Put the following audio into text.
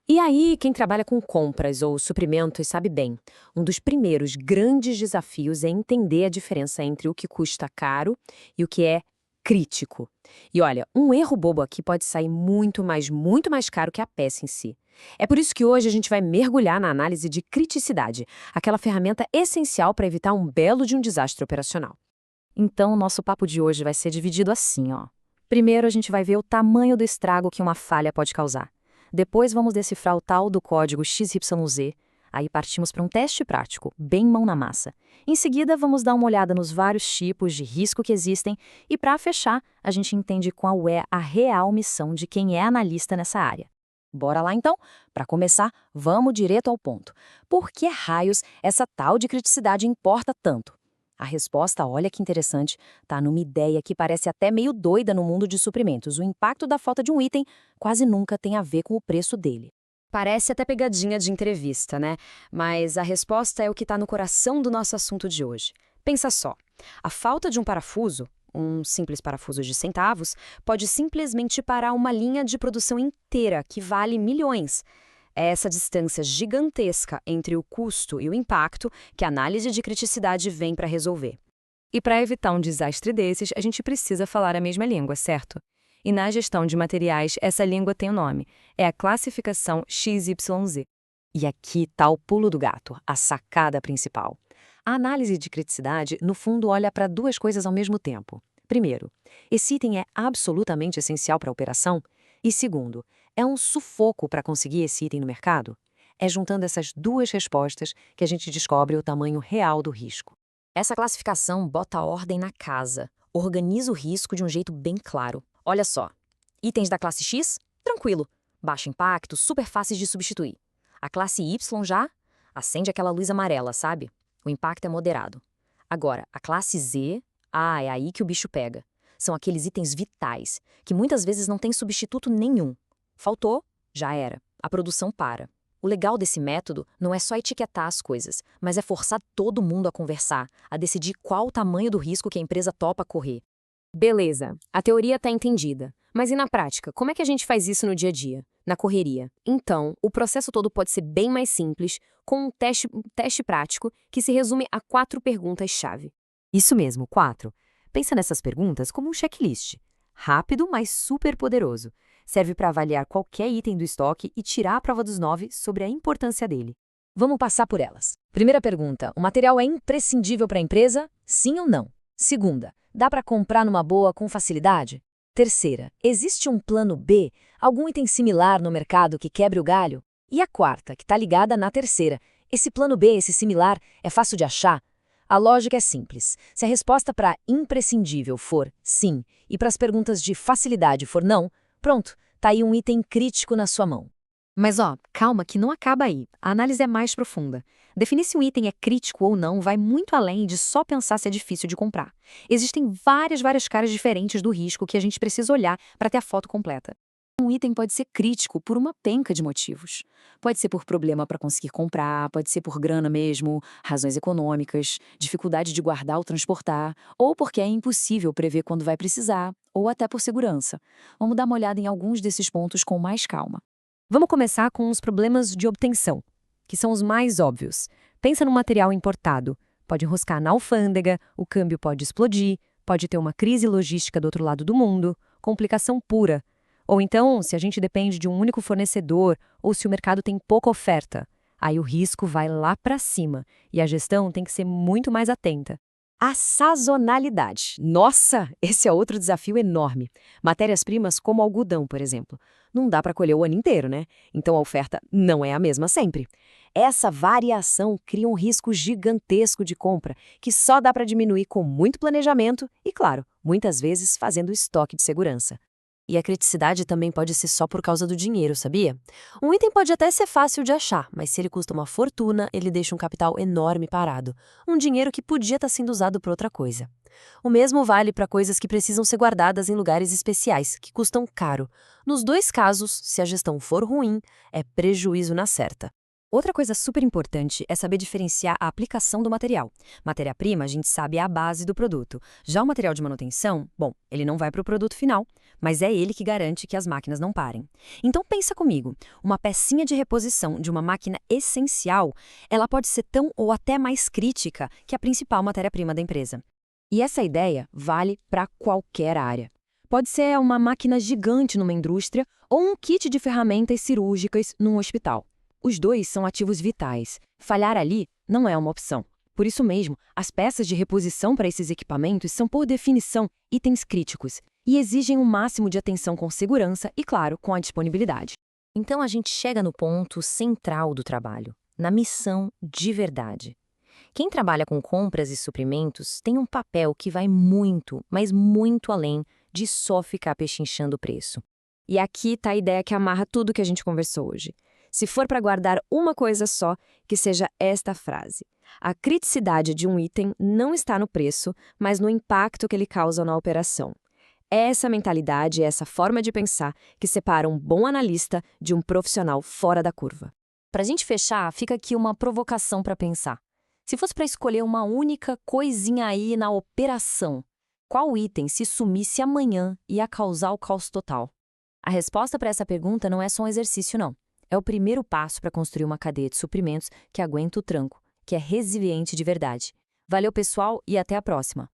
E aí, quem trabalha com compras ou suprimentos sabe bem, um dos primeiros grandes desafios é entender a diferença entre o que custa caro e o que é crítico. E olha, um erro bobo aqui pode sair muito mais caro que a peça em si. É por isso que hoje a gente vai mergulhar na análise de criticidade, aquela ferramenta essencial para evitar um belo de um desastre operacional. Então, o nosso papo de hoje vai ser dividido assim, ó. Primeiro, a gente vai ver o tamanho do estrago que uma falha pode causar. Depois, vamos decifrar o tal do código XYZ. Aí partimos para um teste prático, bem mão na massa. Em seguida, vamos dar uma olhada nos vários tipos de risco que existem e, para fechar, a gente entende qual é a real missão de quem é analista nessa área. Bora lá então? Para começar, vamos direto ao ponto. Por que raios essa tal de criticidade importa tanto? A resposta, olha que interessante, está numa ideia que parece até meio doida no mundo de suprimentos. O impacto da falta de um item quase nunca tem a ver com o preço dele. Parece até pegadinha de entrevista, né? Mas a resposta é o que está no coração do nosso assunto de hoje. Pensa só, a falta de um parafuso, um simples parafuso de centavos, pode simplesmente parar uma linha de produção inteira que vale milhões. É essa distância gigantesca entre o custo e o impacto que a análise de criticidade vem para resolver. E para evitar um desastre desses, a gente precisa falar a mesma língua, certo? E na gestão de materiais, essa língua tem um nome. É a classificação XYZ. E aqui está o pulo do gato, a sacada principal. A análise de criticidade, no fundo, olha para duas coisas ao mesmo tempo. Primeiro, esse item é absolutamente essencial para a operação? E segundo, é um sufoco para conseguir esse item no mercado? É juntando essas duas respostas que a gente descobre o tamanho real do risco. Essa classificação bota ordem na casa, organiza o risco de um jeito bem claro. Olha só, itens da classe X? Tranquilo, baixo impacto, super fáceis de substituir. A classe Y já? Acende aquela luz amarela, sabe? O impacto é moderado. Agora, a classe Z, é aí que o bicho pega. São aqueles itens vitais, que muitas vezes não tem substituto nenhum. Faltou? Já era. A produção para. O legal desse método não é só etiquetar as coisas, mas é forçar todo mundo a conversar, a decidir qual o tamanho do risco que a empresa topa correr. Beleza, a teoria está entendida. Mas e na prática, como é que a gente faz isso no dia a dia, na correria? Então, o processo todo pode ser bem mais simples, com um teste prático que se resume a 4 perguntas-chave. Isso mesmo, 4. Pensa nessas perguntas como um checklist. Rápido, mas super poderoso. Serve para avaliar qualquer item do estoque e tirar a prova dos 9 sobre a importância dele. Vamos passar por elas. Primeira pergunta: o material é imprescindível para a empresa? Sim ou não? Segunda: dá para comprar numa boa com facilidade? Terceira: existe um plano B? Algum item similar no mercado que quebre o galho? E a quarta, que está ligada na terceira: esse plano B, esse similar, é fácil de achar? A lógica é simples. Se a resposta para imprescindível for sim e para as perguntas de facilidade for não, pronto, tá aí um item crítico na sua mão. Mas calma que não acaba aí. A análise é mais profunda. Definir se um item é crítico ou não vai muito além de só pensar se é difícil de comprar. Existem várias caras diferentes do risco que a gente precisa olhar para ter a foto completa. Um item pode ser crítico por uma penca de motivos. Pode ser por problema para conseguir comprar, pode ser por grana mesmo, razões econômicas, dificuldade de guardar ou transportar, ou porque é impossível prever quando vai precisar, ou até por segurança. Vamos dar uma olhada em alguns desses pontos com mais calma. Vamos começar com os problemas de obtenção, que são os mais óbvios. Pensa no material importado. Pode enroscar na alfândega, o câmbio pode explodir, pode ter uma crise logística do outro lado do mundo, complicação pura. Ou então, se a gente depende de um único fornecedor ou se o mercado tem pouca oferta, aí o risco vai lá para cima e a gestão tem que ser muito mais atenta. A sazonalidade. Nossa, esse é outro desafio enorme. Matérias-primas como algodão, por exemplo. Não dá para colher o ano inteiro, né? Então a oferta não é a mesma sempre. Essa variação cria um risco gigantesco de compra, que só dá para diminuir com muito planejamento e, claro, muitas vezes fazendo estoque de segurança. E a criticidade também pode ser só por causa do dinheiro, sabia? Um item pode até ser fácil de achar, mas se ele custa uma fortuna, ele deixa um capital enorme parado. Um dinheiro que podia estar sendo usado para outra coisa. O mesmo vale para coisas que precisam ser guardadas em lugares especiais, que custam caro. Nos dois casos, se a gestão for ruim, é prejuízo na certa. Outra coisa super importante é saber diferenciar a aplicação do material. Matéria-prima, a gente sabe, é a base do produto. Já o material de manutenção, bom, ele não vai para o produto final, mas é ele que garante que as máquinas não parem. Então pensa comigo, uma pecinha de reposição de uma máquina essencial, ela pode ser tão ou até mais crítica que a principal matéria-prima da empresa. E essa ideia vale para qualquer área. Pode ser uma máquina gigante numa indústria ou um kit de ferramentas cirúrgicas num hospital. Os dois são ativos vitais. Falhar ali não é uma opção. Por isso mesmo, as peças de reposição para esses equipamentos são, por definição, itens críticos e exigem um máximo de atenção com segurança e, claro, com a disponibilidade. Então a gente chega no ponto central do trabalho, na missão de verdade. Quem trabalha com compras e suprimentos tem um papel que vai muito, mas muito além de só ficar pechinchando o preço. E aqui está a ideia que amarra tudo que a gente conversou hoje. Se for para guardar uma coisa só, que seja esta frase. A criticidade de um item não está no preço, mas no impacto que ele causa na operação. É essa mentalidade, essa forma de pensar que separa um bom analista de um profissional fora da curva. Para a gente fechar, fica aqui uma provocação para pensar. Se fosse para escolher uma única coisinha aí na operação, qual item, se sumisse amanhã, ia causar o caos total? A resposta para essa pergunta não é só um exercício, não. É o primeiro passo para construir uma cadeia de suprimentos que aguenta o tranco, que é resiliente de verdade. Valeu, pessoal, e até a próxima!